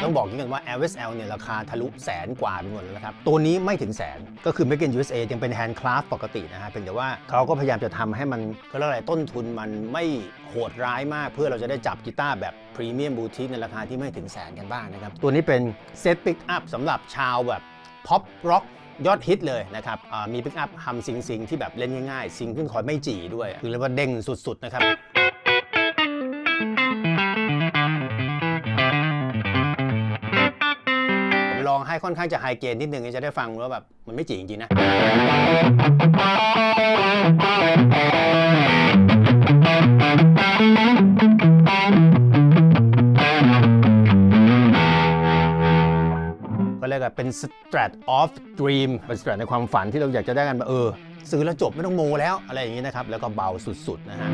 ต้องบอกกันว่า LSL เนี่ยราคาทะลุแสนกว่าไปหมดแล้วนะครับตัวนี้ไม่ถึงแสนก็คือ Made in USA ยังเป็น Handcraft ปกตินะฮะเพียงแต่ว่าเขาก็พยายามจะทำให้มันก็เรียกอะไรต้นทุนมันไม่โหดร้ายมากเพื่อเราจะได้จับกีตาร์แบบพรีเมียมบูติกในราคาที่ไม่ถึงแสนกันบ้างนะครับตัวนี้เป็นเซตปิกอัพสำหรับชาวแบบพ็อปร็อกยอดฮิตเลยนะครับมีปิกอัพฮัมซิงที่แบบเล่นง่ายๆซิงขึ้นคอยไม่จี่ด้วยคือเรียกว่าเด้งสุดๆนะครับลองให้ค่อนข้างจะไฮเกนนิดนึงจะได้ฟังว่าแบบมันไม่จี่จริงๆนะก็เรียกว่าเป็น Strat of Dream เป็น Strat ในความฝันที่เราอยากจะได้กันซื้อแล้วจบไม่ต้องโมแล้วอะไรอย่างนี้นะครับแล้วก็เบาสุดๆนะฮะ